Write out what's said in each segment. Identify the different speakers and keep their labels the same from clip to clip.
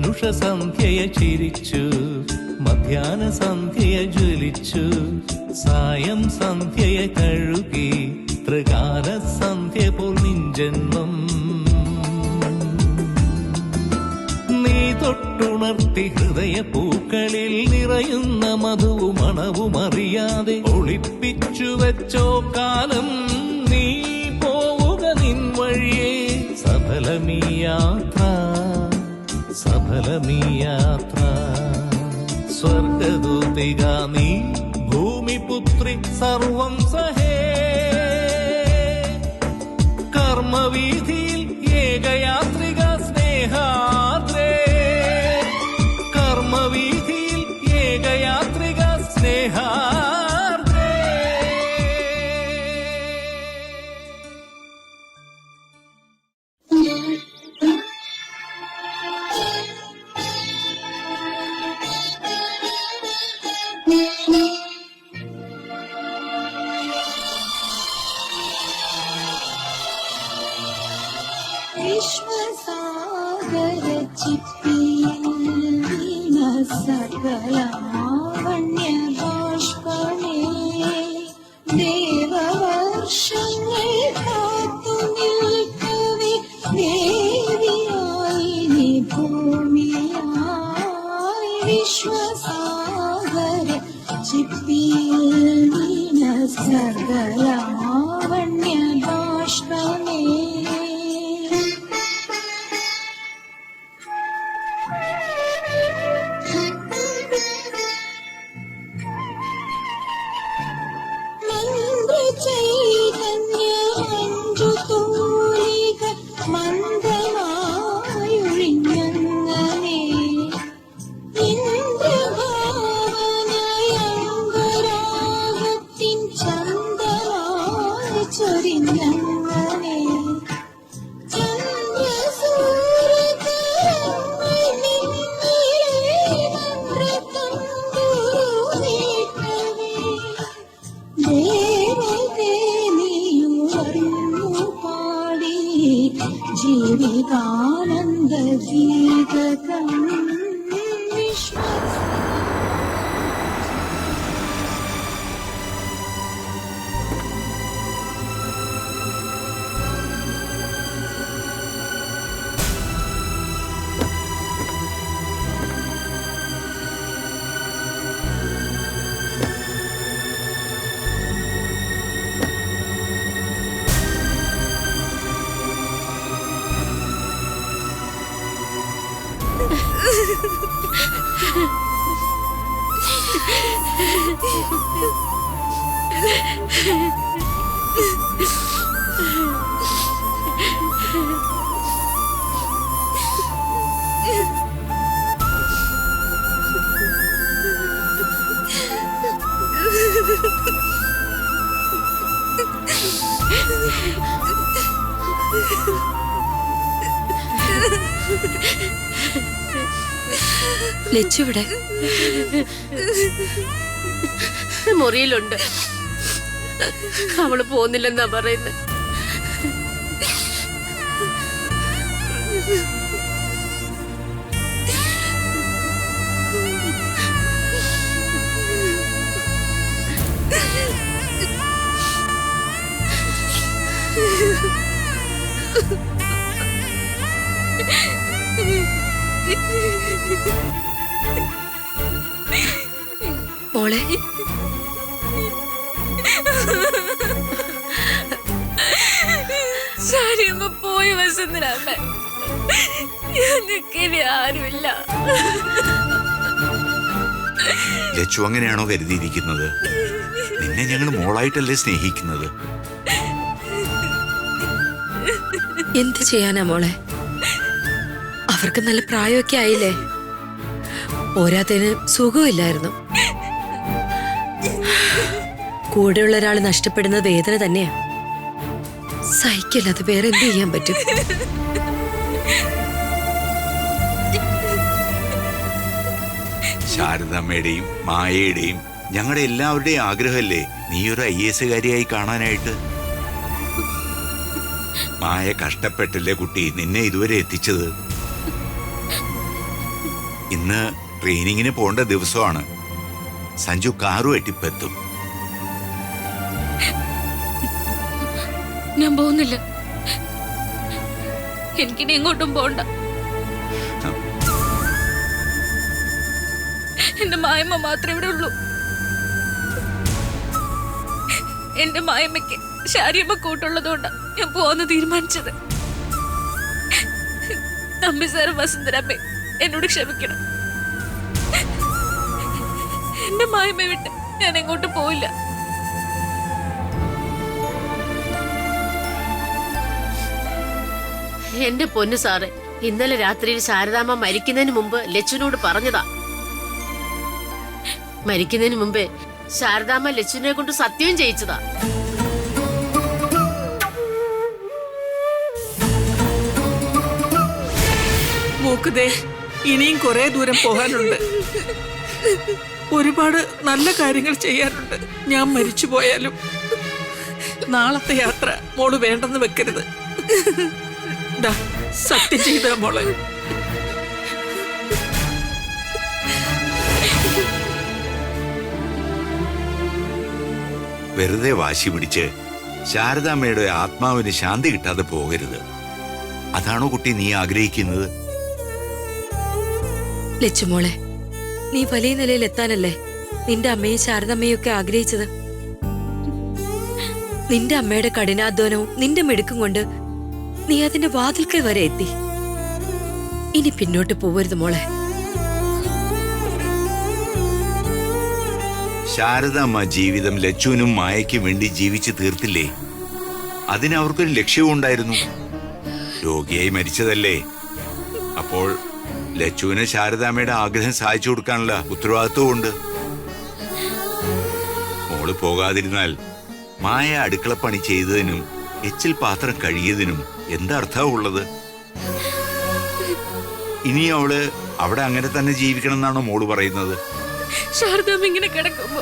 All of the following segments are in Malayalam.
Speaker 1: പരുഷ സന്ധ്യയെ ചിരിച്ചു, മധ്യാന സന്ധ്യയെ ജ്വലിച്ചു, സായം സന്ധ്യയെ കഴുകി, ത്രികാല സന്ധ്യ പോൽ നിൻജന്മം. നീ തൊട്ടുണർത്തി ഹൃദയ പൂക്കളിൽ നിറയുന്ന മധുവും മണവും അറിയാതെ ഒളിപ്പിച്ചു വെച്ചോ കാലം. നീ പോവുക നിൻ വഴിയേ, സഫലമീ യാത്ര, സഫലമീ യാത്ര. സ്വർഗദൂതിക നീ, ഭൂമിപുത്രി സർവം സഹേ. കർമ്മവീഥിയിൽ ഏകയാത്രിക സ്നേഹാദ്രേ, കർമ്മവീഥിയിൽ ഏകയാത്രിക സ്നേഹാദ്രേ.
Speaker 2: വിശ്വസാഗര ചിപ്പിയിൽ സകലാവണ്യ ബാഷ്പമേ, ദേവവർഷങ്ങൾ കാത്തു നിൽക്കവേ ദേവിയായി നീ ഭൂമിയായി. വിശ്വസാഗര ചിപ്പിയിൽ സകലാവണ്യ ബാഷ്പമേ. മന്ദമായൊഴിഞ്ഞങ്ങനെ ഇന്ദ്രഭാവനയങ്കരാഗത്തിൻ ചന്ദമായി ചൊരിഞ്ഞങ്ങനെ ചന്ദ്രസൂര്യതരങ്ങൾ നിന്നിലെ മന്ത്രതമ്പുരു നീട്ടവേ ദേവദേവിയുണർന്നു പാടി ജീവിതാനന്ദ ഗീതകം.
Speaker 3: ലച്ചുവിടെ മുറിയിലുണ്ട്. അവള് പോകുന്നില്ലെന്നാ പറയുന്നത്. മോളെ ശരിയമ്മ പോയി വസന്തരാമ, ഞങ്ങൾക്കിനി ആരുമില്ല.
Speaker 4: ലച്ചു അങ്ങനെയാണോ കരുതിയിരിക്കുന്നത്? നിന്നെ ഞങ്ങൾ മോളായിട്ടല്ലേ സ്നേഹിക്കുന്നത്?
Speaker 3: എന്ത് ചെയ്യാനാ മോളെ, അവർക്ക് നല്ല പ്രായമൊക്കെ ആയില്ലേ. പോരാത്തതിന് സുഖമില്ലായിരുന്നു. കൂടെയുള്ള ഒരാൾ നഷ്ടപ്പെടുന്ന വേദന തന്നെയാ. സഹിക്കില്ലാതെ വേറെ എന്ത് ചെയ്യാൻ പറ്റും?
Speaker 4: ശാരദമ്മയുടെയും മായയുടെയും ഞങ്ങളുടെ എല്ലാവരുടെയും ആഗ്രഹമല്ലേ നീ ഒരു IAS കാരിയായി കാണാനായിട്ട്. മായ കഷ്ടപ്പെട്ടല്ലേ കുട്ടി നിന്നെ ഇതുവരെ എത്തിച്ചത്. ഇന്ന് ട്രെയിനിങ്ങിന് പോകേണ്ട ദിവസമാണ്. സഞ്ജു കാറുമായിട്ട് ഇപ്പൊ എത്തും.
Speaker 5: ഞാൻ പോകുന്നില്ല. എനിക്കിനി എങ്ങോട്ടും പോണ്ട. എന്റെ മായമ്മ മാത്രമേ ഇവിടെ ഉള്ളൂ. എന്റെ മായമ്മയ്ക്ക് ശാരീരമ കൂട്ടുള്ളതുകൊണ്ടാണ് ഞാൻ പോവാന്ന് തീരുമാനിച്ചത്. തമ്പി സാറും വസുന്ധരമ്മ എന്നോട് ക്ഷമിക്കണം. എന്റെ മായമ്മ വിട്ട് ഞാൻ എങ്ങോട്ടും പോയില്ല.
Speaker 6: എന്റെ പൊന്നു സാറ്, ഇന്നലെ രാത്രിയിൽ ശാരദാമ്മ മരിക്കുന്നതിന് മുമ്പ് ലച്ചുവിനോട് പറഞ്ഞതാ. മരിക്കുന്നതിന് മുമ്പേ ശാരദാമ്മ ലച്ചുവിനെ കൊണ്ട് സത്യം ചെയ്യിച്ചതാ.
Speaker 7: മൂക്കുതേ, ഇനിയും കുറെ ദൂരം പോകാനുണ്ട്. ഒരുപാട് നല്ല കാര്യങ്ങൾ ചെയ്യാനുണ്ട്. ഞാൻ മരിച്ചു പോയാലും നാളത്തെ യാത്ര മോള് വേണ്ടെന്ന് വെക്കരുത്. ദാ, സത്യം ചെയ്ത മോളെ.
Speaker 4: വെറുതെ വാശി പിടിച്ച് ശാരദാമ്മയുടെ ആത്മാവിന് ശാന്തി കിട്ടാതെ പോകരുത്. അതാണോ കുട്ടി നീ ആഗ്രഹിക്കുന്നത്?
Speaker 3: ലച്ചുമോളെ, നീ വലിയ നിലയിൽ എത്താനല്ലേ നിന്റെ അമ്മയും ശാരദമ്മയും ഒക്കെ ആഗ്രഹിച്ചത്. നിന്റെ അമ്മയുടെ കഠിനാധ്വാനവും നിന്റെ മിടുക്കും കൊണ്ട് നീ അതിന്റെ വാതിൽക്കൽ വരെ എത്തി. ഇനി പിന്നോട്ട് പോവരുത് മോളെ.
Speaker 4: ശാരദാമ്മ ജീവിതം ലച്ചുവിനും മായയ്ക്കും വേണ്ടി ജീവിച്ചു തീർത്തില്ലേ? അതിന് അവർക്കൊരു ലക്ഷ്യവും ഉണ്ടായിരുന്നു. രോഗിയായി മരിച്ചതല്ലേ? അപ്പോൾ ലച്ചുവിന് ശാരദാമ്മയുടെ ആഗ്രഹം സാധിച്ചു കൊടുക്കാനുള്ള ഉത്തരവാദിത്വവും ഉണ്ട്. മോള് പോകാതിരുന്നാൽ മായ അടുക്കളപ്പണി ചെയ്തതിനും എച്ചിൽ പാത്രം കഴുകിയതിനും എന്താർത്ഥമുള്ളത്? ഇനി അവള് അവിടെ അങ്ങനെ തന്നെ ജീവിക്കണം എന്നാണോ മോള് പറയുന്നത്?
Speaker 5: ശാരദാമ്മ ഇങ്ങനെ കിടക്കുമ്പോ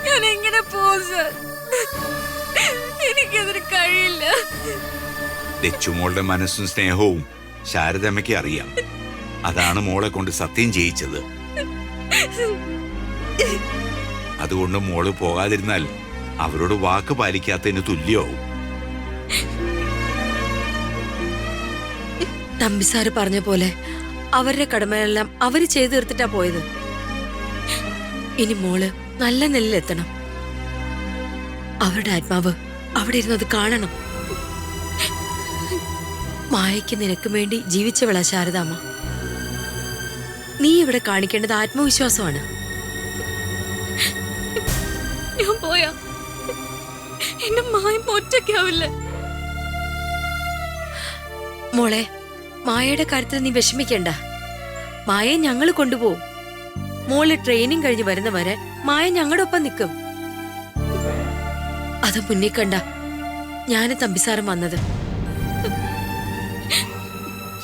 Speaker 5: ഞാൻ എങ്ങനെ പോകും സാർ? എനിക്കതിന് കഴിയില്ല.
Speaker 4: ലച്ചുമോളുടെ മനസ്സും സ്നേഹവും ശാരദാമ്മയ്ക്ക് അറിയാം. അതാണ് മോളെ കൊണ്ട് സത്യം ചെയ്യിച്ചത്. അതുകൊണ്ട് മോള് പോകാതിരുന്നാൽ അവരോട് വാക്ക് പാലിക്കാത്തതിന് തുല്യമാവും.
Speaker 3: തമ്പിസാറ് പറഞ്ഞ പോലെ അവരുടെ കടമയെല്ലാം അവര് ചെയ്തു തീർത്തിട്ടാ പോയത്. ഇനി മോള് നല്ല നിലയിലെത്തണം. അവരുടെ ആത്മാവ് അവിടെ ഇരുന്നത് കാണണം. മായയ്ക്ക് നിനക്ക് വേണ്ടി ജീവിച്ചവളാ ശാരദാമ്മ. നീ ഇവിടെ കാണിക്കേണ്ടത് ആത്മവിശ്വാസമാണ്.
Speaker 5: ഞാൻ പോയാ എന്റെ മായമ്മ ഒറ്റയ്ക്കാവില്ല.
Speaker 3: മോളെ, മായയുടെ കാര്യത്തിൽ നീ വിഷമിക്കണ്ട. മായയെ ഞങ്ങൾ കൊണ്ടുപോകും. മോള് ട്രെയിനിങ് കഴിഞ്ഞ് വരുന്നവരെ മായ ഞങ്ങളുടെ ഒപ്പം നിൽക്കും. അത് മുന്നിൽ കണ്ട ഞാന് തമ്പിസാറും വന്നത്.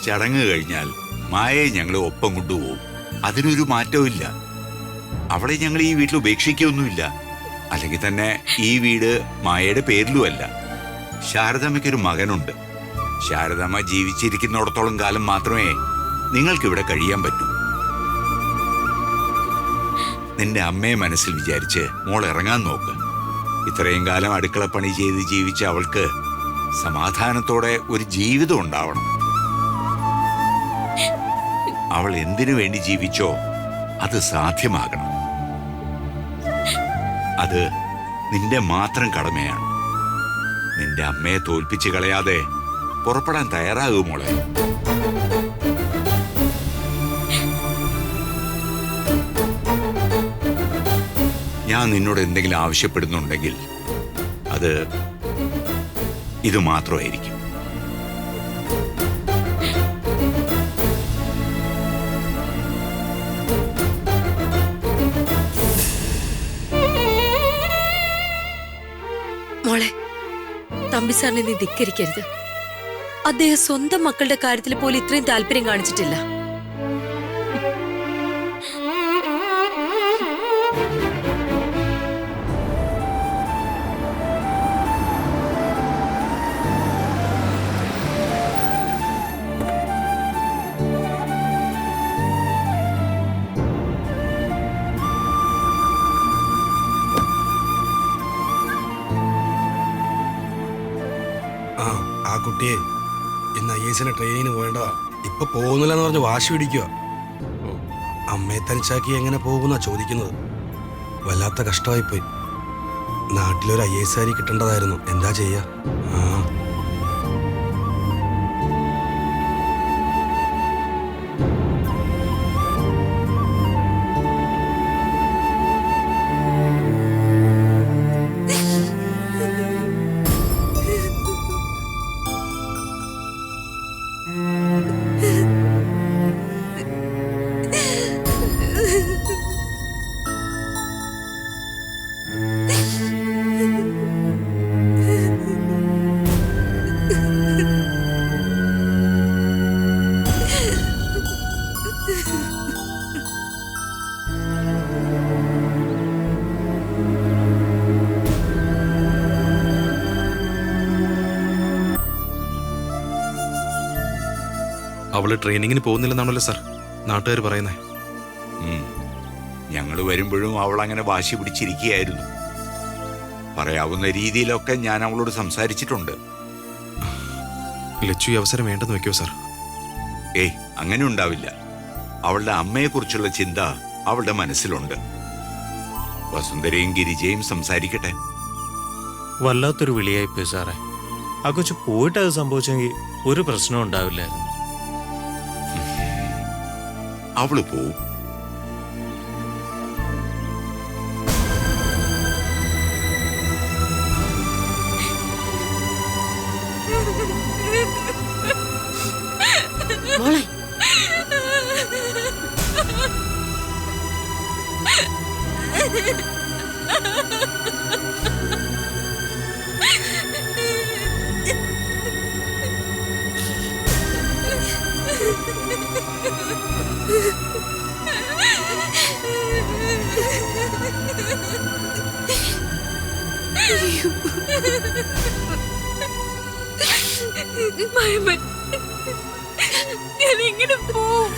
Speaker 4: ചടങ്ങ് കഴിഞ്ഞാൽ മായയെ ഞങ്ങൾ ഒപ്പം കൊണ്ടുപോകും. അതിനൊരു മാറ്റവും ഇല്ല. അവളെ ഞങ്ങൾ ഈ വീട്ടിൽ ഉപേക്ഷിക്കുകയൊന്നുമില്ല. അല്ലെങ്കിൽ തന്നെ ഈ വീട് മായയുടെ പേരിലുമല്ല. ശാരദാമ്മയ്ക്കൊരു മകനുണ്ട്. ശാരദാമ്മ ജീവിച്ചിരിക്കുന്നിടത്തോളം കാലം മാത്രമേ നിങ്ങൾക്കിവിടെ കഴിയാൻ പറ്റൂ. നിന്റെ അമ്മയെ മനസ്സിൽ വിചാരിച്ച് മോൾ ഇറങ്ങാൻ നോക്ക്. ഇത്രയും കാലം അടുക്കളപ്പണി ചെയ്ത് ജീവിച്ച അവൾക്ക് സമാധാനത്തോടെ ഒരു ജീവിതം ഉണ്ടാവണം. അവൾ എന്തിനു വേണ്ടി ജീവിച്ചോ അത് സാധ്യമാകണം. അത് നിന്റെ മാത്രം കടമയാണ്. നിന്റെ അമ്മയെ തോൽപ്പിച്ച് കളയാതെ പുറപ്പെടാൻ തയ്യാറാകൂ മോളെ. ഞാൻ നിന്നോട് എന്തെങ്കിലും ആവശ്യപ്പെടുന്നുണ്ടെങ്കിൽ അത് ഇത് മാത്രമായിരിക്കും.
Speaker 3: മോളെ, തമ്പിസാറിനെ നീ ധിക്കരിക്കരുത്. അദ്ദേഹം സ്വന്തം മക്കളുടെ കാര്യത്തിൽ പോലും ഇത്രയും താല്പര്യം കാണിച്ചിട്ടില്ല.
Speaker 8: ആ കുട്ടിയെ ഇന്ന് IAS ട്രെയിനിങ്ങിന് പോകേണ്ടതാ. ഇപ്പൊ പോകുന്നില്ലെന്ന് പറഞ്ഞ് വാശി പിടിക്കുക. അമ്മയെ തനിച്ചാക്കി എങ്ങനെ പോകുന്നാ ചോദിക്കുന്നത്. വല്ലാത്ത കഷ്ടമായിപ്പോയി. നാട്ടിലൊരു IAS കിട്ടേണ്ടതായിരുന്നു. എന്താ ചെയ്യാ?
Speaker 9: അവള് ട്രെയിനിങ്ങിന് പോകുന്നില്ലെന്നാണല്ലോ സാർ നാട്ടുകാർ പറയുന്നേ.
Speaker 4: ഞങ്ങൾ വരുമ്പോഴും അവൾ അങ്ങനെ വാശി പിടിച്ചിരിക്കുകയായിരുന്നു. പറയാവുന്ന രീതിയിലൊക്കെ ഞാൻ അവളോട് സംസാരിച്ചിട്ടുണ്ട്.
Speaker 9: ലച്ചു ഈ അവസരം വേണ്ടെന്ന് വെക്കോ സാർ?
Speaker 4: ഏയ്, അങ്ങനെ ഉണ്ടാവില്ല. അവളുടെ അമ്മയെക്കുറിച്ചുള്ള ചിന്ത അവളുടെ മനസ്സിലുണ്ട്. വസുന്ധരയും ഗിരിജയും സംസാരിക്കട്ടെ.
Speaker 10: വല്ലാത്തൊരു വിളിയായിപ്പോയി സാറേ. ആ കൊച്ചു പോയിട്ട് അത് സംഭവിച്ചെങ്കിൽ ഒരു പ്രശ്നവും ഉണ്ടാവില്ലായിരുന്നു.
Speaker 4: അവള് പോവും.
Speaker 6: മോളെ
Speaker 5: മയമേ, ഞാൻ എങ്ങനെ പോവും?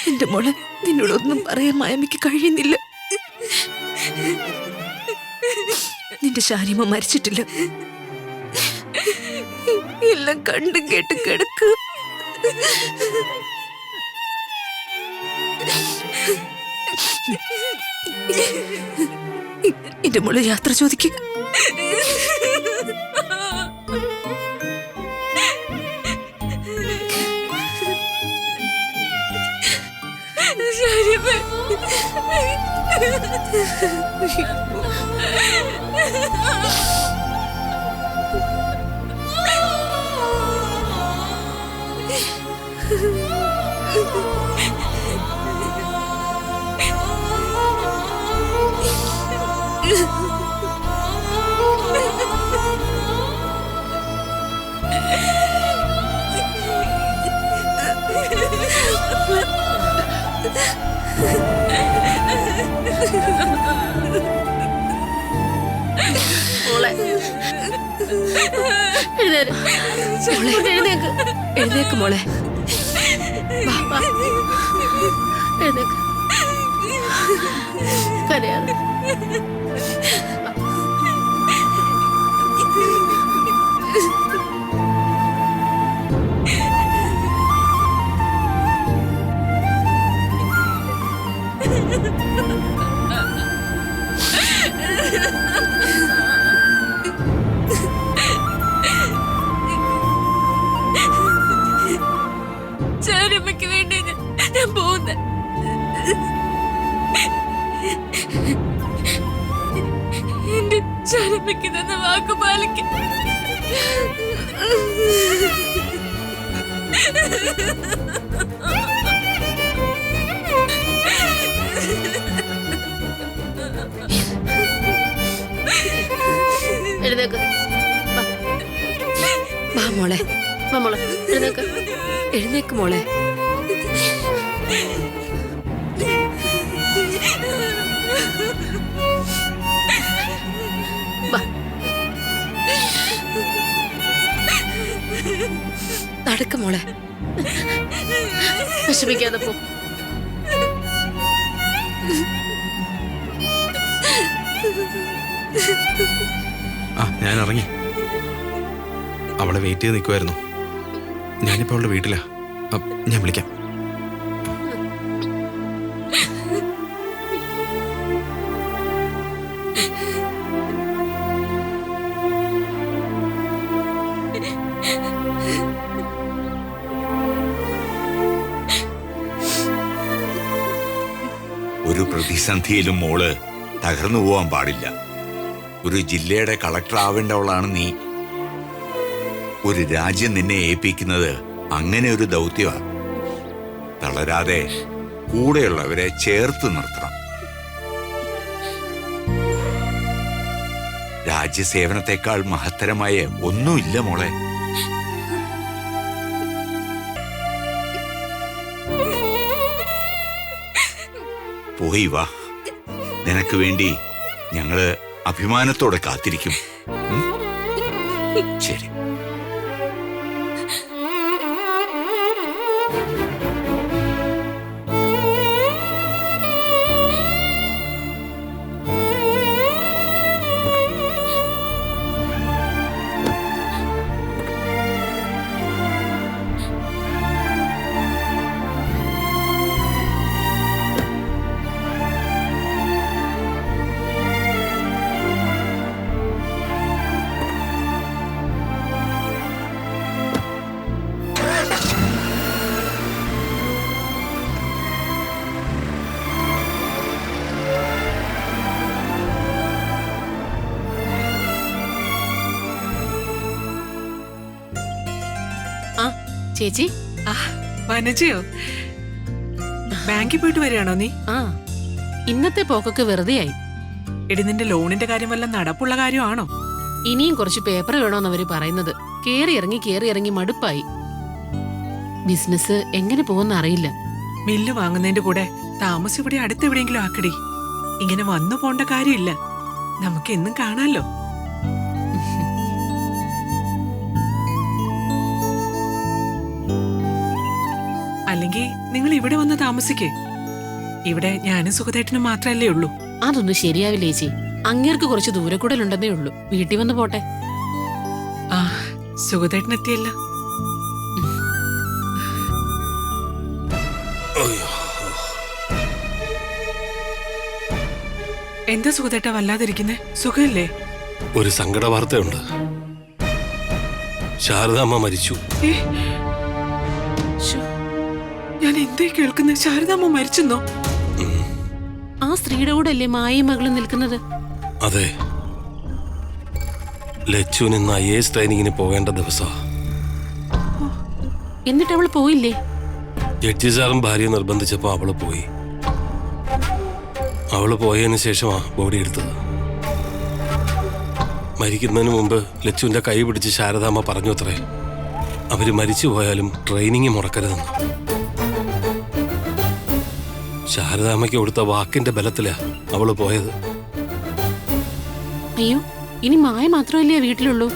Speaker 3: എന്റെ മോളെ, നിന്നോടൊന്നും പറയാൻ മായമ്മയ്ക്ക് കഴിയുന്നില്ല. നിന്റെ ശാരിമ മരിച്ചിട്ടില്ല. എല്ലാം കണ്ടും കേട്ടും കിടക്കുക. എന്റെ മോള് യാത്ര ചോദിക്കുക.
Speaker 5: ശാരിമേ,
Speaker 6: മോളെ എഴുന്നേക്ക്.
Speaker 3: എഴുന്നേക്ക് മോളെ.
Speaker 6: എഴുന്നേക്ക്. കരയാതെ.
Speaker 5: ശാരിമയ്ക്ക് വേണ്ടി ഞാൻ പോകുന്നത്. എന്റെ ശാരിമയ്ക്ക് തന്ന വാക്ക് പാലിക്കും.
Speaker 6: എഴുന്നേക്ക്.
Speaker 3: വാ മോളെ.
Speaker 6: വാ മോളെ, എഴുന്നേക്ക്.
Speaker 3: എഴുന്നേക്ക് മോളെ.
Speaker 6: വാ.
Speaker 3: നടക്ക് മോളെ.
Speaker 6: വിഷമിക്കാതെ പോ.
Speaker 9: ആ ഞാൻ ഇറങ്ങി. അവളെ വെയിറ്റ് ചെയ്ത് നിൽക്കുമായിരുന്നു. ഞാനിപ്പോൾ അവളുടെ വീട്ടിലാ. ഞാൻ വിളിക്കാം.
Speaker 4: ഒരു പ്രതിസന്ധിയിലും മോള് തകർന്നു പോവാൻ പാടില്ല. ഒരു ജില്ലയുടെ കളക്ടർ ആവേണ്ടവളാണ് നീ. ഒരു രാജ്യം നിന്നെ ഏൽപ്പിക്കുന്നത് അങ്ങനെ ഒരു ദൗത്യമാണ്. തളരാതെ കൂടെയുള്ളവരെ ചേർത്ത് നിർത്തണം. രാജ്യസേവനത്തെക്കാൾ മഹത്തരമായ ഒന്നുമില്ല മോളെ. പോയി വാ. നിനക്ക് വേണ്ടി ഞങ്ങള് അഭിമാനത്തോടെ കാത്തിരിക്കും. ശരി.
Speaker 6: ചേച്ചി.
Speaker 7: വനജയോ? ബാങ്കിൽ പോയിട്ട് വരികയാണോ നീ?
Speaker 6: ആ, ഇന്നത്തെ പോക്കൊക്കെ വെറുതെയായി.
Speaker 7: എടി, നിന്റെ ലോണിന്റെ കാര്യം വല്ല നടപ്പുള്ള കാര്യമാണോ?
Speaker 6: ഇനിയും കുറച്ച് പേപ്പർ വേണോന്ന് അവര് പറയുന്നത്. കേറി ഇറങ്ങി മടുപ്പായി. ബിസിനസ് എങ്ങനെ പോകുന്ന അറിയില്ല.
Speaker 7: മില്ല് വാങ്ങുന്നതിന്റെ കൂടെ താമസം ഇവിടെ അടുത്ത് എവിടെയെങ്കിലും ആക്കടി. ഇങ്ങനെ വന്നു പോണ്ട കാര്യമില്ല. നമുക്ക് എന്നും കാണാലോ. അല്ലെങ്കിൽ നിങ്ങൾ ഇവിടെ വന്ന് താമസിക്കേ. ഇവിടെ ഞാനും സുഖദേട്ടനും മാത്രല്ലേ ഉള്ളൂ.
Speaker 6: അതൊന്നും ശരിയാവില്ല ചേച്ചി. അങ്ങേർക്ക് കുറച്ച് ദൂരക്കൂടലുണ്ടെന്നേ ഉള്ളൂ. വീട്ടിൽ വന്ന് പോട്ടെ.
Speaker 7: ആ, സുഖദേട്ടനെത്തിയല്ല. എന്താ സുഖദേട്ട വല്ലാതിരിക്കുന്നേ? സുഖല്ലേ?
Speaker 8: ഒരു സങ്കട വാർത്തയുണ്ട്. ശാരദാമ്മ മരിച്ചു.
Speaker 7: ഞാൻ എന്തേ കേൾക്കുന്നത്? ശാരദാമ്മ മരിച്ചെന്നോ?
Speaker 6: ആ സ്ത്രീയുടെ കൂടെ അല്ലേ മായയും മകളും നിൽക്കുന്നത്?
Speaker 8: അതെ. ലച്ചുവിന് ഇന്ന് IAS ട്രെയിനിങ്ങിന് പോകേണ്ട ദിവസം.
Speaker 6: എന്നിട്ട് അവൾ പോയില്ലേ?
Speaker 8: ജഡ്ജി സാറും ഭാര്യ നിർബന്ധിച്ചപ്പോ അവള് പോയി. അവള് പോയതിനു ശേഷമാ ബോഡി എടുത്തത്. മരിക്കുന്നതിന് മുമ്പ് ലച്ചുവിന്റെ കൈ പിടിച്ച് ശാരദാമ്മ പറഞ്ഞു അത്രേ, അവര് മരിച്ചു പോയാലും ട്രെയിനിങ് മുടക്കരുതെന്ന്. ശാരദാമ്മയ്ക്ക് കൊടുത്ത വാക്കിന്റെ ബലത്തിലാ അവള് പോയത്.
Speaker 6: അയ്യോ, ഇനി മായ മാത്രമല്ലേ വീട്ടിലുള്ളൂ?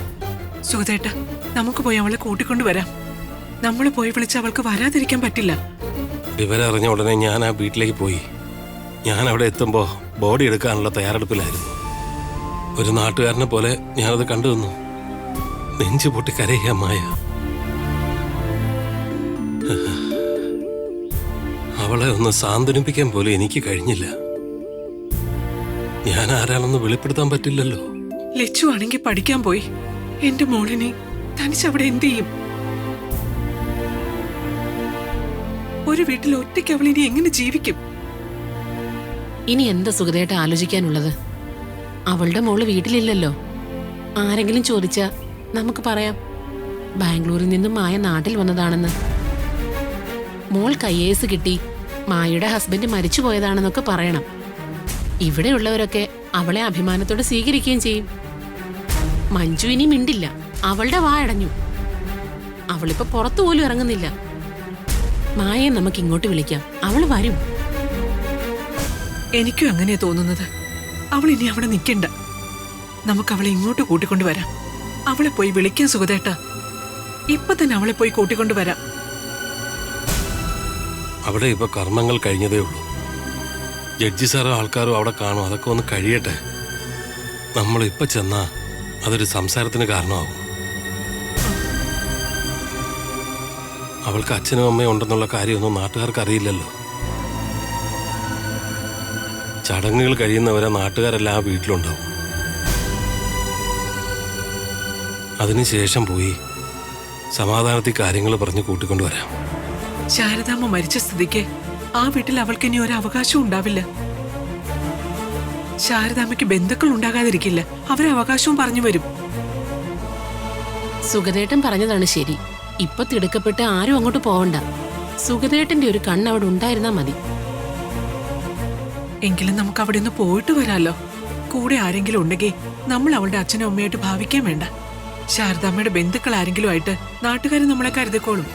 Speaker 7: സുഖദേട്ട, നമുക്ക് പോയി അവളെ കൂട്ടിക്കൊണ്ടുവരാം. നമ്മൾ പോയി വിളിച്ച് അവൾക്ക് വരാതിരിക്കാൻ പറ്റില്ല.
Speaker 8: വിവരം അറിഞ്ഞ ഉടനെ ഞാൻ ആ വീട്ടിലേക്ക് പോയി. ഞാൻ അവിടെ എത്തുമ്പോ ബോഡി എടുക്കാനുള്ള തയ്യാറെടുപ്പിലായിരുന്നു. ഒരു നാട്ടുകാരനെ പോലെ ഞാനത് കണ്ടു നിന്നു. നെഞ്ചു പൊട്ടി കരയാ മായ. അവളെ ഒന്ന് സാന്ത്വനിപ്പിക്കാൻ പോലും എനിക്ക് കഴിഞ്ഞില്ല. ഞാൻ ആരാണെന്ന് വെളിപ്പെടുത്താൻ പറ്റില്ലല്ലോ.
Speaker 7: ലച്ചു ആണെങ്കിൽ പഠിക്കാൻ പോയി. എന്റെ മോളിനെ തനിച്ചവിടെ എന്ത് ചെയ്യും? ഒരു വീട്ടിൽ ഒറ്റയ്ക്ക് അവൾ ഇനി എങ്ങനെ ജീവിക്കും?
Speaker 6: ഇനി എന്താ സുഖദേട്ട ആലോചിക്കാനുള്ളത്? അവളുടെ മോള് വീട്ടിലില്ലല്ലോ. ആരെങ്കിലും ചോദിച്ചാ നമുക്ക് പറയാം ബാംഗ്ലൂരിൽ നിന്നും മായ നാട്ടിൽ വന്നതാണെന്ന്. മോൾക്ക് IAS കിട്ടി, മായയുടെ ഹസ്ബൻഡ് മരിച്ചു പോയതാണെന്നൊക്കെ പറയണം. ഇവിടെയുള്ളവരൊക്കെ അവളെ അഭിമാനത്തോടെ സ്വീകരിക്കുകയും ചെയ്യും. മഞ്ജു ഇനി മിണ്ടില്ല. അവളുടെ വായടഞ്ഞു. അവളിപ്പോ പുറത്തു പോലും ഇറങ്ങുന്നില്ല. മായയെ നമുക്ക് ഇങ്ങോട്ട് വിളിക്കാം, അവള് വരും.
Speaker 7: എനിക്കും അങ്ങനെയാ തോന്നുന്നത്. അവൾ ഇനി അവിടെ നിൽക്കണ്ട. നമുക്ക് അവളെ ഇങ്ങോട്ട് കൂട്ടിക്കൊണ്ടുവരാം. അവളെ പോയി വിളിക്കാൻ സുഖദേട്ട. ഇപ്പൊ തന്നെ അവളെ പോയി കൂട്ടിക്കൊണ്ടുവരാം.
Speaker 8: അവിടെ ഇപ്പൊ കർമ്മങ്ങൾ കഴിഞ്ഞതേ ഉള്ളൂ. ജഡ്ജി സാറും ആൾക്കാരും അവിടെ കാണും. അതൊക്കെ ഒന്ന് കഴിയട്ടെ.
Speaker 11: നമ്മളിപ്പോ ചെന്നാ അതൊരു സംസാരത്തിന് കാരണമാവും. അവൾക്ക് അച്ഛനും അമ്മയും ഉണ്ടെന്നുള്ള കാര്യമൊന്നും നാട്ടുകാർക്ക് അറിയില്ലല്ലോ. ചടങ്ങുകൾ കഴിയുന്നവരെ നാട്ടുകാരെല്ലാം ആ വീട്ടിലുണ്ടാവും. അതിനുശേഷം പോയി സമാധാനത്തിൽ കാര്യങ്ങൾ പറഞ്ഞ് കൂട്ടിക്കൊണ്ടുവരാം.
Speaker 7: ശാരദാമ്മ മരിച്ച സ്ഥിതിക്ക് ആ വീട്ടിൽ അവൾക്ക് ഇനി ഒരു അവകാശവും ഉണ്ടാവില്ല. ശാരദാമ്മയ്ക്ക് ബന്ധുക്കൾ ഉണ്ടാകാതിരിക്കില്ല. അവരെ അവകാശവും പറഞ്ഞു വരും.
Speaker 6: സുഗതേട്ടൻ പറഞ്ഞതാണ് ശരി. ഇപ്പൊ തിടുക്കപ്പെട്ട് ആരും അങ്ങോട്ട് പോവണ്ട. സുഗതേട്ടന്റെ ഒരു കണ്ണ് അവിടെ ഉണ്ടായിരുന്നാ മതി.
Speaker 7: എങ്കിലും നമുക്ക് അവിടെ ഒന്ന് പോയിട്ട് വരാലോ. കൂടെ ആരെങ്കിലും ഉണ്ടെങ്കിൽ നമ്മൾ അവളുടെ അച്ഛനും അമ്മയായിട്ട് ഭാവിക്കാൻ വേണ്ട. ശാരദാമ്മയുടെ ബന്ധുക്കൾ ആരെങ്കിലും ആയിട്ട് നാട്ടുകാർ നമ്മളെ കരുതിക്കോളും.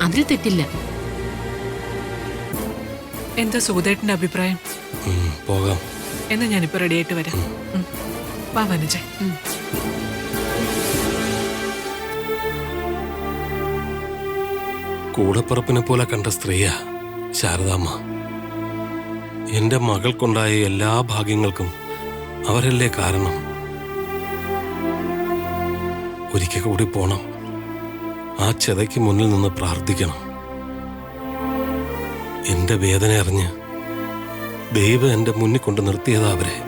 Speaker 6: അതിൽ തെറ്റില്ല.
Speaker 7: എന്താ സുഗതേട്ടന്റെ അഭിപ്രായം?
Speaker 11: പോകാം.
Speaker 7: എന്നാ ഞാനിപ്പോ റെഡി ആയിട്ട് വരാം. വാ വനജ.
Speaker 11: കൂടപ്പുറപ്പിനെ പോലെ കണ്ട സ്ത്രീയാ ശാരദാമ്മ. എന്റെ മകൾക്കുണ്ടായ എല്ലാ ഭാഗ്യങ്ങൾക്കും അവരല്ലേ കാരണം. ഒരിക്കൽ കൂടി പോണം. ആ ചെതയ്ക്ക് മുന്നിൽ നിന്ന് പ്രാർത്ഥിക്കണം. എന്റെ വേദന അറിഞ്ഞ് ദൈവം എന്റെ മുന്നിൽ കൊണ്ട് നിർത്തിയതാ അവരെ.